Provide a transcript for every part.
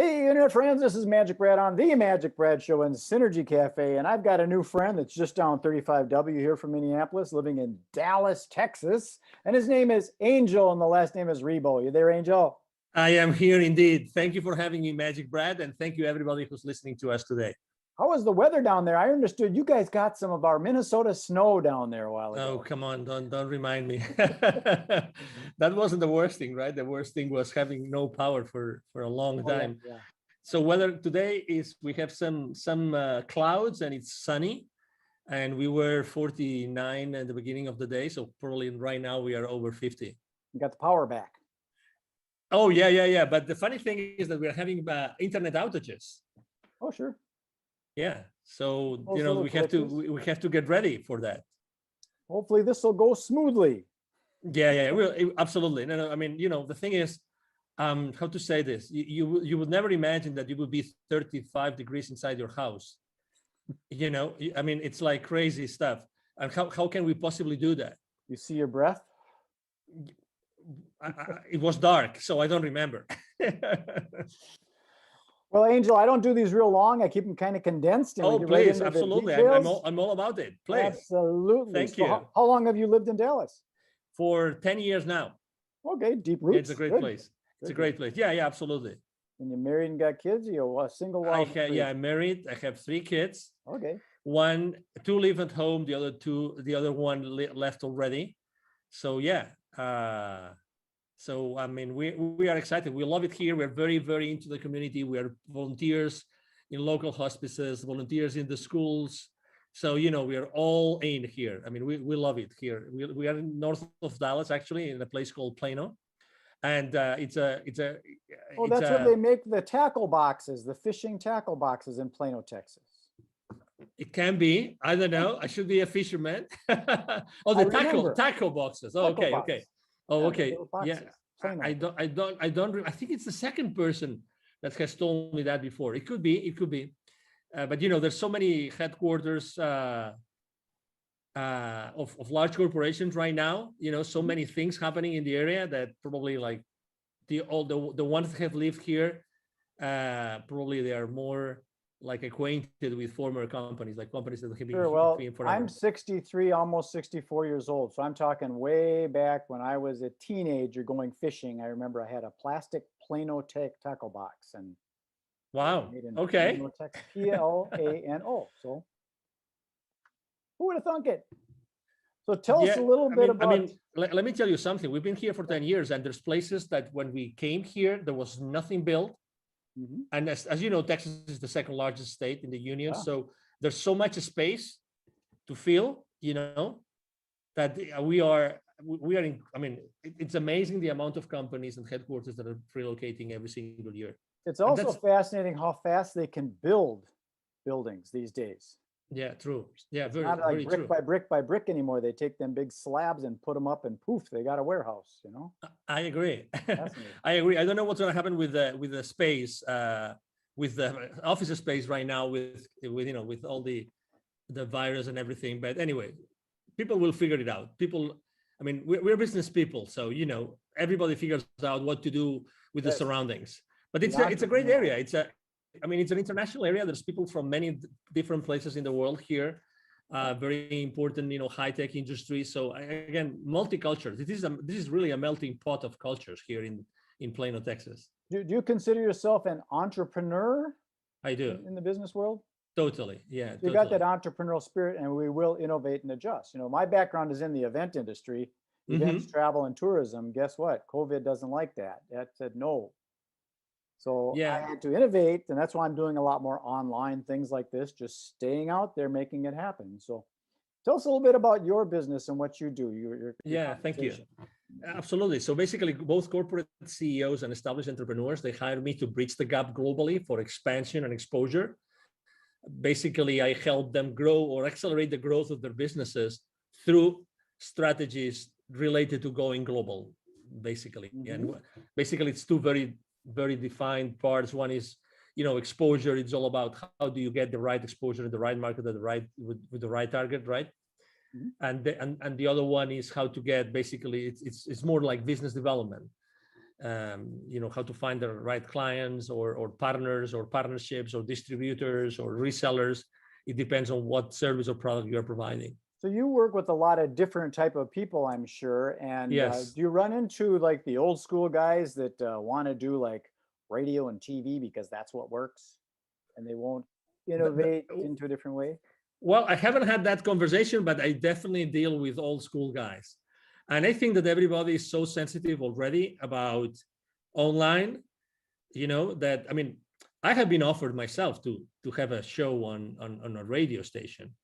Hey, internet friends, this is Magic Brad on the Magic Brad Show in Synergy Cafe, and I've got a new friend that's just down 35W here from Minneapolis, living in Dallas, Texas, and his name is Angel, and the last name is Ribo. You there, Angel? I am here indeed. Thank you for having me, Magic Brad, and thank you everybody who's listening to us today. How was the weather down there? I understood you guys got some of our Minnesota snow down there a while ago. Oh, come on, don't remind me. That wasn't the worst thing, right? The worst thing was having no power for a long time. Yeah. So weather today is we have some clouds and it's sunny, and we were 49 at the beginning of the day. So probably right now we are over 50. You got the power back. Oh yeah. But the funny thing is that we're having internet outages. Oh sure. Yeah. So Also we have to get ready for that. Hopefully this will go smoothly. Yeah. Absolutely. No. I mean, the thing is, how to say this? You would never imagine that you would be 35 degrees inside your house. I mean, it's like crazy stuff. And how can we possibly do that? You see your breath? It was dark, so I don't remember. Well, Angel, I don't do these real long. I keep them kind of condensed. And Oh, please, absolutely. I'm all about it. Please. Absolutely. Thank you. How long have you lived in Dallas? For 10 years now. Okay, deep roots. Yeah, it's a great place. It's a great place. Yeah, absolutely. And you're married and got kids? You're a single? I'm married. I have 3 kids. Okay. 2 live at home. The other one left already. So yeah. So I mean, we are excited. We love it here. We're very, very into the community. We are volunteers in local hospices, volunteers in the schools. So we are all in here. I mean, we love it here. We are north of Dallas, actually, in a place called Plano, and it's a. Oh, that's where they make the tackle boxes, the fishing tackle boxes in Plano, Texas. It can be. I don't know. I should be a fisherman. Oh, the tackle boxes. Oh, okay. Oh, okay. Yeah, I don't. I think it's the second person that has told me that before. It could be. But there's so many headquarters of large corporations right now. So many things happening in the area that probably like the ones that have lived here, probably they are more like acquainted with former companies, like companies that have been Sure. Well, here forever. I'm 63, almost 64 years old. So I'm talking way back when I was a teenager going fishing. I remember I had a plastic Plano tackle box and wow. Okay. Plano. So who would have thunk it? So tell us a little bit about. I mean, let me tell you something. We've been here for 10 years, and there's places that when we came here, there was nothing built. Mm-hmm. And as you know, Texas is the second largest state in the union. Yeah. So there's so much space to fill, that we are in. I mean, it's amazing the amount of companies and headquarters that are relocating every single year. It's also fascinating how fast they can build buildings these days. Yeah, true. Yeah, very, not like very brick true. by brick by brick anymore. They take them big slabs and put them up, and poof, they got a warehouse. I agree. I agree. I don't know what's going to happen with the space, with the office space right now, with all the virus and everything. But anyway, people will figure it out. I mean, we're business people, so everybody figures out what to do with the surroundings. But it's a great area. It's an international area. There's people from many different places in the world here. Very important, high-tech industry. So again, multicultural. This is really a melting pot of cultures here in Plano, Texas. Do you consider yourself an entrepreneur? I do. In the business world? Totally. Yeah. You got that entrepreneurial spirit, and we will innovate and adjust. My background is in the event industry, events, travel, and tourism. Guess what? COVID doesn't like that. That said no. So I had to innovate, and that's why I'm doing a lot more online things like this, just staying out there, making it happen. So tell us a little bit about your business and what you do. Thank you. Absolutely. So basically, both corporate CEOs and established entrepreneurs, they hire me to bridge the gap globally for expansion and exposure. Basically, I help them grow or accelerate the growth of their businesses through strategies related to going global, basically. Mm-hmm. And basically, it's two very, very defined parts. One is, exposure. It's all about how do you get the right exposure in the right market at the right with the right target, right? Mm-hmm. And the other one is how to get, basically, it's more like business development. how to find the right clients or partners or partnerships or distributors or resellers. It depends on what service or product you're providing. So you work with a lot of different type of people, I'm sure. And Yes. do you run into like the old school guys that want to do like radio and TV because that's what works, and they won't innovate into a different way? Well, I haven't had that conversation, but I definitely deal with old school guys. And I think that everybody is so sensitive already about online, that, I mean, I have been offered myself to have a show on a radio station.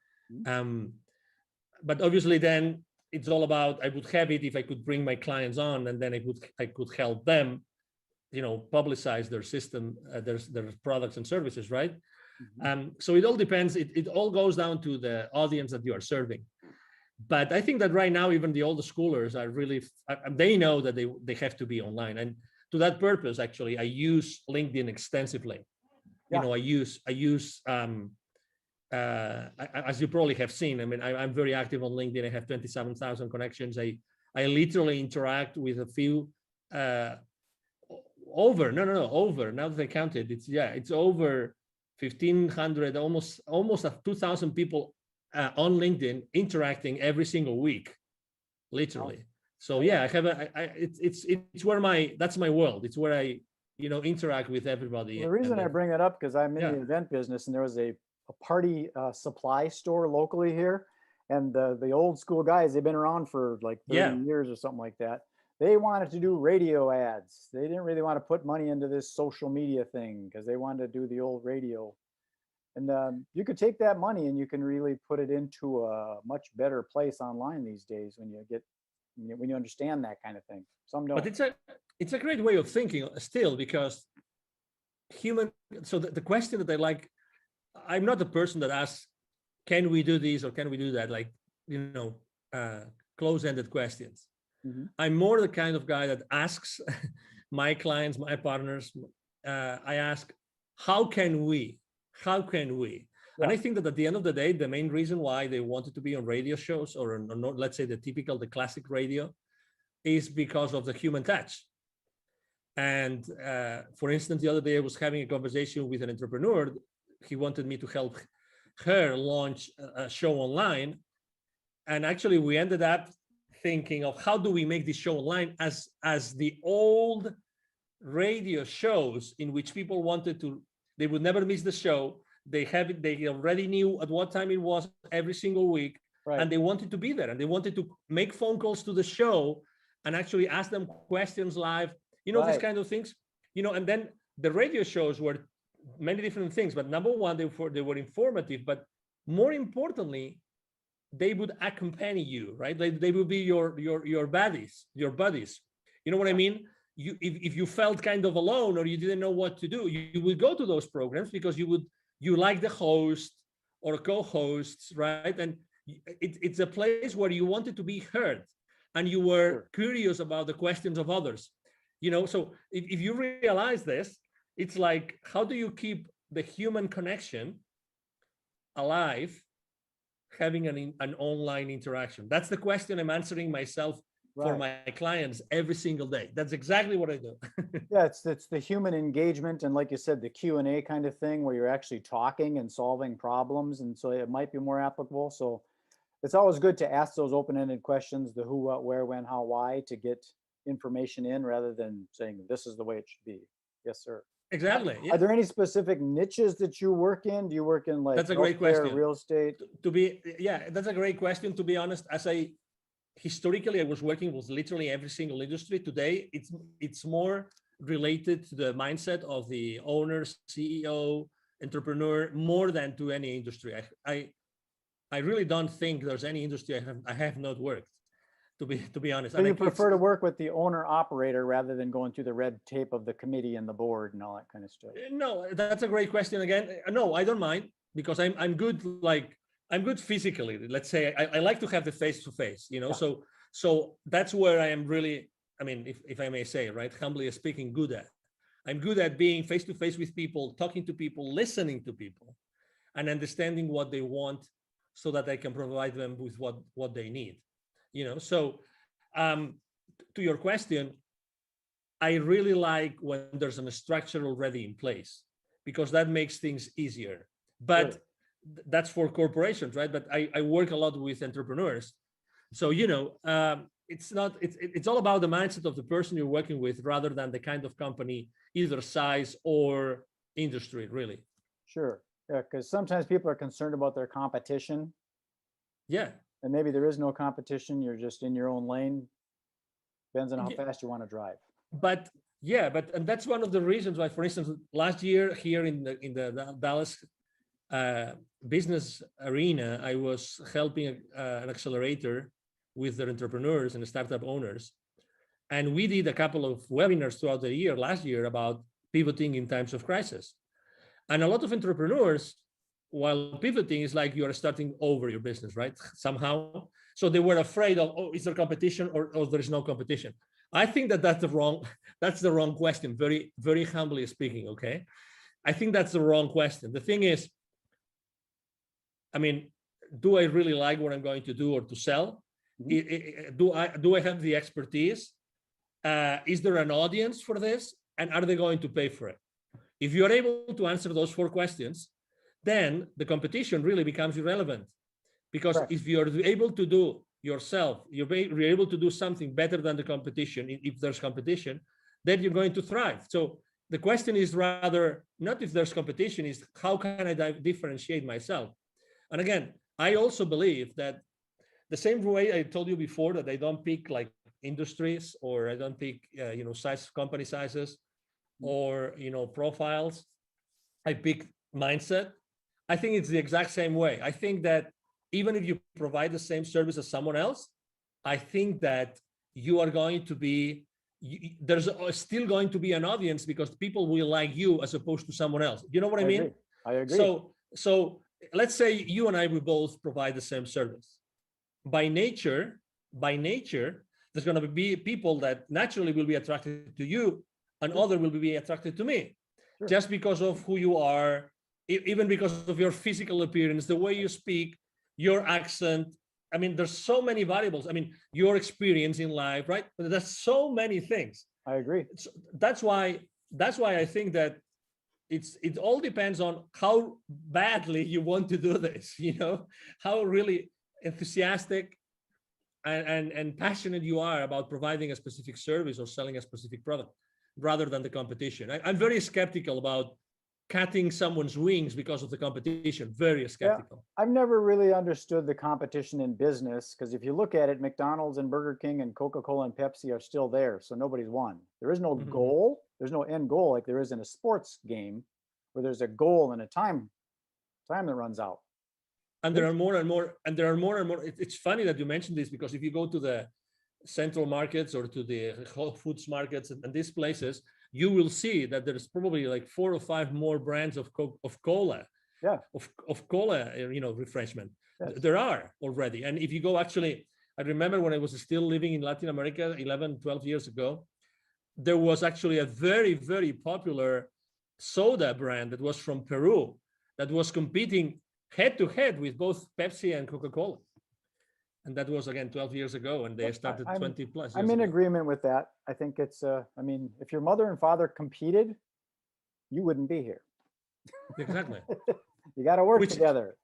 But obviously then it's all about, I would have it if I could bring my clients on, and then I could help them, publicize their system, their products and services, right? So it all depends. It all goes down to the audience that you are serving. But I think that right now, even the older schoolers are really, they know that they have to be online. And to that purpose, actually, I use LinkedIn extensively. Yeah. I use as you probably have seen, I mean, I'm very active on LinkedIn. I have 27,000 connections. I literally interact with a few over, now that I counted, it's over 1,500, almost 2,000 people on LinkedIn interacting every single week, literally. Wow. So yeah, I have it's where that's my world. It's where I interact with everybody. Well, the reason I bring it up, because I'm in the event business, and there was a party supply store locally here, and the old school guys, they've been around for like 30 years or something like that. They wanted to do radio ads. They didn't really want to put money into this social media thing because they wanted to do the old radio. And you could take that money and you can really put it into a much better place online these days when you understand that kind of thing. Some don't. But it's a great way of thinking still, because so the question that I like, I'm not the person that asks, can we do this or can we do that? Like, close-ended questions. I'm more the kind of guy that asks my clients, my partners, I ask, how can we? Yeah. And I think that at the end of the day, the main reason why they wanted to be on radio shows or let's say the classic radio, is because of the human touch. And for instance, the other day I was having a conversation with an entrepreneur. He wanted me to help her launch a show online. And actually we ended up thinking of how do we make this show online as the old radio shows in which people they would never miss the show. They already knew at what time it was every single week. Right. And they wanted to be there, and they wanted to make phone calls to the show and actually ask them questions live, right. These kind of things, and then the radio shows were many different things, but number one, they were informative, but more importantly, they would accompany you, right? They would be your buddies. You know what I mean? If you felt kind of alone or you didn't know what to do, you would go to those programs because you like the host or co-hosts, right? And it's a place where you wanted to be heard and you were curious about the questions of others. So if you realize this, it's like, how do you keep the human connection alive, having an online interaction? That's the question I'm answering myself for my clients every single day. That's exactly what I do. Yeah, it's the human engagement, and like you said, the Q&A kind of thing where you're actually talking and solving problems, and so it might be more applicable. So it's always good to ask those open-ended questions, the who, what, where, when, how, why, to get information in rather than saying this is the way it should be. Yes, sir. Exactly. Are there any specific niches that you work in? Do you work in like that's a great question. Real estate? That's a great question. To be honest, historically, I was working with literally every single industry. Today, it's more related to the mindset of the owner, CEO, entrepreneur, more than to any industry. I really don't think there's any industry I have not worked. To be honest. So you prefer to work with the owner operator rather than going through the red tape of the committee and the board and all that kind of stuff? No, that's a great question again. No, I don't mind, because I'm good. I'm good physically. Let's say I like to have the face-to-face, Yeah. So that's where I am really, I mean, if I may say, right, humbly speaking, good at. I'm good at being face-to-face with people, talking to people, listening to people, and understanding what they want so that I can provide them with what they need. So to your question, I really like when there's a structure already in place, because that makes things easier. But Sure. that's for corporations, right? But I work a lot with entrepreneurs. So, it's all about the mindset of the person you're working with rather than the kind of company, either size or industry, really. Sure. Yeah, because sometimes people are concerned about their competition, Yeah. and maybe there is no competition. You're just in your own lane. Depends on how Yeah. fast you want to drive. But yeah, and that's one of the reasons why, for instance, last year here in the Dallas business arena, I was helping an accelerator with their entrepreneurs and startup owners. And we did a couple of webinars throughout the year, last year, about pivoting in times of crisis. And a lot of entrepreneurs, while pivoting, is like you are starting over your business, right? Somehow. So they were afraid of, oh, is there competition or there is no competition? I think that's the wrong question, very, very humbly speaking, okay? I think that's the wrong question. The thing is, I mean, do I really like what I'm going to do or to sell? Mm-hmm. Do I have the expertise? Is there an audience for this? And are they going to pay for it? If you're able to answer those 4 questions, then the competition really becomes irrelevant. Because right. If you're able to do yourself, you're able to do something better than the competition, if there's competition, then you're going to thrive. So the question is rather not if there's competition, is how can I differentiate myself? And again, I also believe that the same way I told you before that I don't pick like industries, or I don't pick company sizes, or profiles. I pick mindset. I think it's the exact same way. I think that even if you provide the same service as someone else, I think that you are going to be, there's still going to be an audience, because people will like you as opposed to someone else. You know what I mean? I agree. So let's say you and I, we both provide the same service. By nature, there's going to be people that naturally will be attracted to you, and other will be attracted to me. Sure. Just because of who you are, even because of your physical appearance, the way you speak, your accent. I mean, there's so many variables. I mean, your experience in life, right? There's so many things. I agree. So that's why I think that it all depends on how badly you want to do this, how really enthusiastic and passionate you are about providing a specific service or selling a specific product, rather than the competition. I'm very skeptical about cutting someone's wings because of the competition. Very skeptical. Yeah, I've never really understood the competition in business, because if you look at it, McDonald's and Burger King and Coca-Cola and Pepsi are still there, so nobody's won. There is no goal. There's no end goal like there is in a sports game, where there's a goal and a time that runs out. And there are more and more. It's funny that you mentioned this, because if you go to the central markets or to the Whole Foods markets and these places, you will see that there's probably like 4 or 5 more brands of cola, of cola, refreshment. Yes. There are already. And if you go, actually, I remember when I was still living in Latin America 11, 12 years ago, there was actually a very, very popular soda brand that was from Peru that was competing head to head with both Pepsi and Coca-Cola. And that was, again, 12 years ago, and they started 20 plus years I'm in ago. agreement with that. I think it's, if your mother and father competed, you wouldn't be here. Exactly. You got to work together.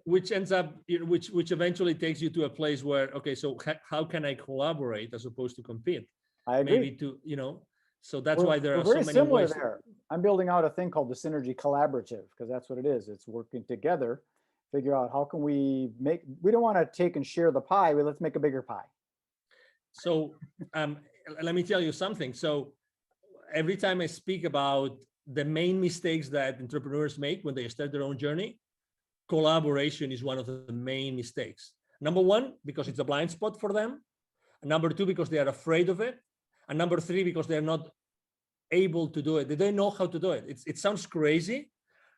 Which ends up, which eventually takes you to a place where, okay, so how can I collaborate as opposed to compete? I agree. Maybe so that's why there are so many ways. There. I'm building out a thing called the Synergy Collaborative, because that's what it is. It's working together. Figure out how can we don't want to take and share the pie, but let's make a bigger pie. So let me tell you something. So every time I speak about the main mistakes that entrepreneurs make when they start their own journey, collaboration is one of the main mistakes. Number 1, because it's a blind spot for them. And number 2, because they are afraid of it. And number 3, because they're not able to do it. They don't know how to do it. It sounds crazy,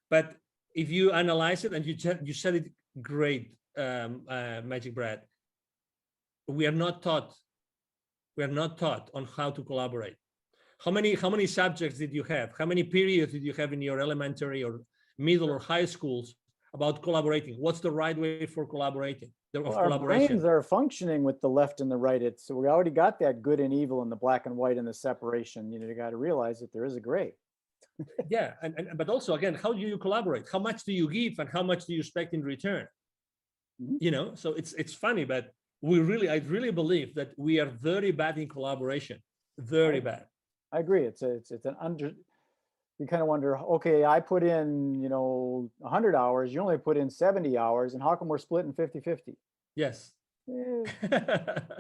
but if you analyze it, and you said it great, Magic Brad, we are not taught on how to collaborate. How many subjects did you have? How many periods did you have in your elementary or middle or high schools about collaborating. What's the right way for collaborating? Well, our brains are functioning with the left and the right. So we already got that good and evil and the black and white and the separation. You got to realize that there is a gray. Yeah, but also again, how do you collaborate? How much do you give and how much do you expect in return? Mm-hmm. So it's funny, but I really believe that we are very bad in collaboration. Very bad. I agree. It's an you kind of wonder, okay, I put in, 100 hours, you only put in 70 hours, and how come we're splitting 50-50? Yes.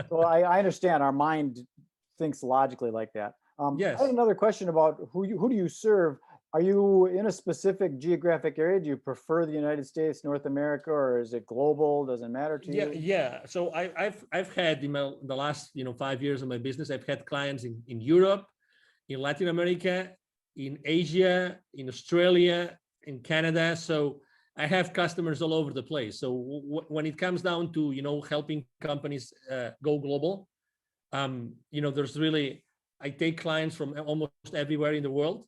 So I understand our mind thinks logically like that. Yes. I have another question about who do you serve? Are you in a specific geographic area? Do you prefer the United States, North America, or is it global? Doesn't matter to you? Yeah. So I've had in the last 5 years of my business, I've had clients in Europe, in Latin America, in Asia, in Australia, in Canada. So I have customers all over the place. So when it comes down to, helping companies go global, there's really, I take clients from almost everywhere in the world.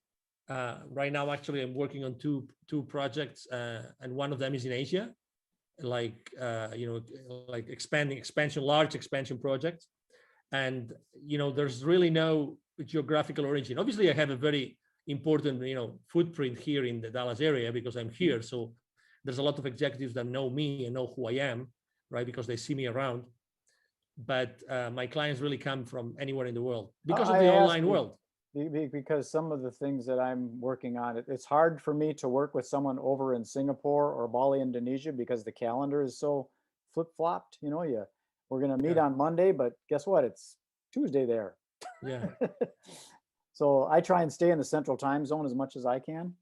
Right now, actually, I'm working on two projects, and one of them is in Asia, like large expansion projects. And, there's really no geographical origin. Obviously, I have a very important, footprint here in the Dallas area because I'm here. So there's a lot of executives that know me and know who I am, right? Because they see me around. But my clients really come from anywhere in the world because of the online world. Because some of the things that I'm working on, it's hard for me to work with someone over in Singapore or Bali, Indonesia, because the calendar is so flip-flopped. We're going to meet on Monday, but guess what? It's Tuesday there. Yeah. So I try and stay in the central time zone as much as I can,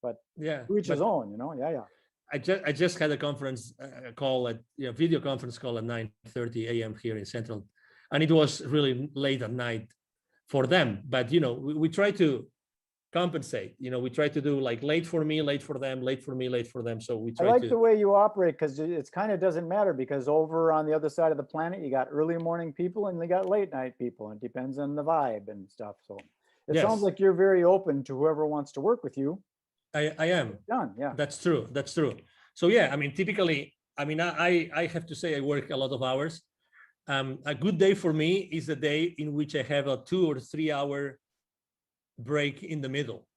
but to each his own, Yeah. I just had a conference call video conference call at 9:30 a.m. here in Central, and it was really late at night for them. But we try to compensate. We try to do like late for me, late for them, late for me, late for them. So we try. I like the way you operate because it's kind of doesn't matter because over on the other side of the planet, you got early morning people and they got late night people. It depends on the vibe and stuff. So it sounds like you're very open to whoever wants to work with you. I am. Done. Yeah. That's true. So yeah, typically, I have to say I work a lot of hours. A good day for me is a day in which I have a 2 or 3 hour break in the middle.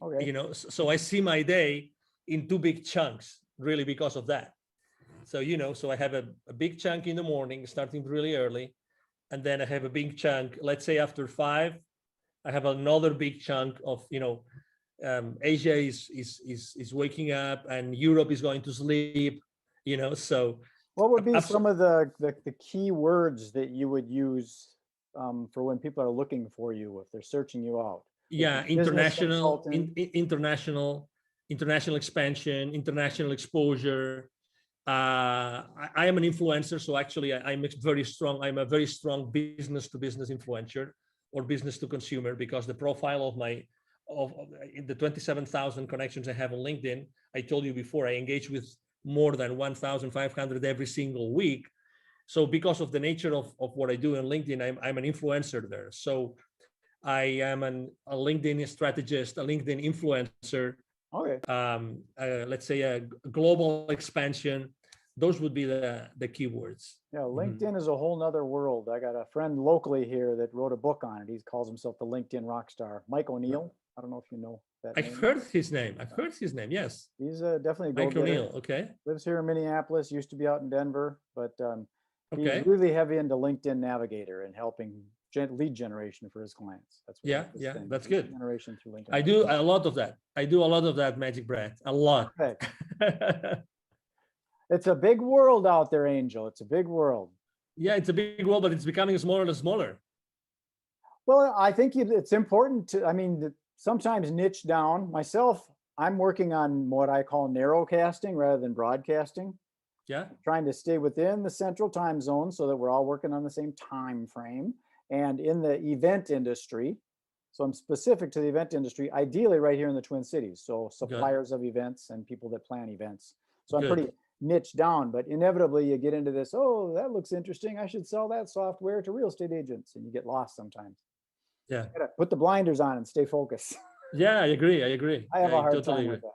Okay. So I see my day in 2 big chunks, really, because of that. So, so I have a big chunk in the morning, starting really early. And then I have a big chunk, let's say after 5, I have another big chunk of, Asia is waking up and Europe is going to sleep, so. What would be some of the key words that you would use for when people are looking for you, if they're searching you out? Yeah, international expansion, international exposure. I am an influencer, so actually I'm a very strong business to business influencer or business to consumer, because the profile of the 27,000 connections I have on LinkedIn, I told you before, I engage with more than 1,500 every single week. So because of the nature of what I do on LinkedIn, I'm an influencer there. So I am a LinkedIn strategist, a LinkedIn influencer. Okay. Let's say a global expansion. Those would be the keywords. Yeah, LinkedIn is a whole nother world. I got a friend locally here that wrote a book on it. He calls himself the LinkedIn rock star. Mike O'Neill. I don't know if you know that name. I've heard his name. Yes. He's definitely a Mike O'Neill. Okay. Lives here in Minneapolis, used to be out in Denver, but he's really heavy into LinkedIn Navigator and helping lead generation for his clients. That's what that's good. Generation through LinkedIn. I do a lot of that. Magic Brad. A lot. It's a big world out there, Angel. It's a big world. Yeah, it's a big world, but it's becoming smaller and smaller. Well, I think it's important to, sometimes niche down. Myself, I'm working on what I call narrowcasting rather than broadcasting. Yeah. Trying to stay within the central time zone so that we're all working on the same time frame. And in the event industry, so I'm specific to the event industry, ideally right here in the Twin Cities. So suppliers of events and people that plan events. So I'm pretty niche down, but inevitably you get into this, oh, that looks interesting. I should sell that software to real estate agents. And you get lost sometimes. Yeah. You gotta put the blinders on and stay focused. Yeah, I agree. I have a hard time with that.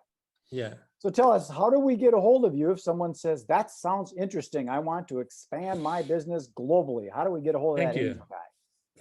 Yeah. So tell us, how do we get a hold of you if someone says, that sounds interesting, I want to expand my business globally? How do we get a hold of that angel guy?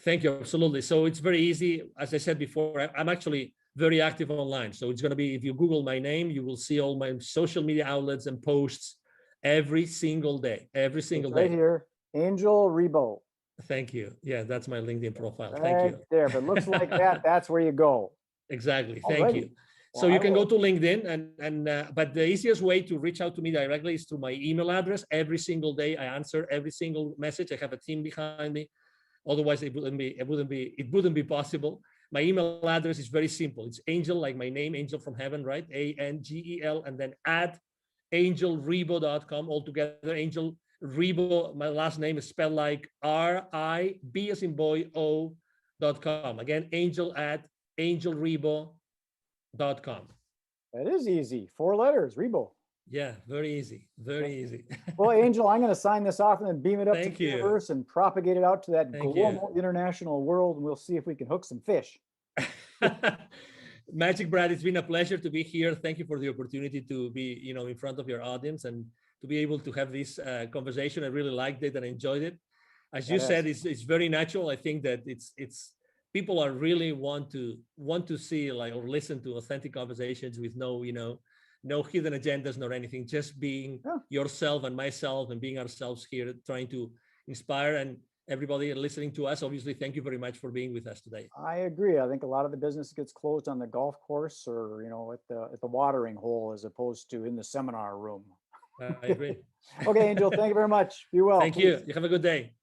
Thank you. Absolutely. So it's very easy. As I said before, I'm actually very active online. So it's going to be, if you Google my name, you will see all my social media outlets and posts every single day, every single day. Right here, Angel Ribo. Thank you. Yeah, that's my LinkedIn profile. Right Thank you. there. If it looks like that, that's where you go. Exactly. Thank you. So you can go to LinkedIn but the easiest way to reach out to me directly is through my email address. Every single day I answer every single message. I have a team behind me. Otherwise it wouldn't be possible. My email address is very simple. It's Angel, like my name, Angel from Heaven, right? ANGEL, and then at angelribo.com altogether. Angel Ribo, my last name is spelled like RIB as in boy O.com. Again, Angel at angelribo.com. That is easy. 4 letters, Ribo. Yeah, very easy. Very easy. Well, Angel, I'm going to sign this off and then beam it up to the universe and propagate it out to that global international world. And we'll see if we can hook some fish. Magic Brad, it's been a pleasure to be here. Thank you for the opportunity to be, in front of your audience and to be able to have this conversation. I really liked it and enjoyed it. As you said, it's very natural. I think that it's people are really want to see or listen to authentic conversations with no hidden agendas nor anything, just being yourself and myself and being ourselves here, trying to inspire. And everybody listening to us, obviously, thank you very much for being with us today. I agree. I think a lot of the business gets closed on the golf course or, at the watering hole as opposed to in the seminar room. I agree. Okay, Angel, thank you very much. Be well. Thank you. You have a good day.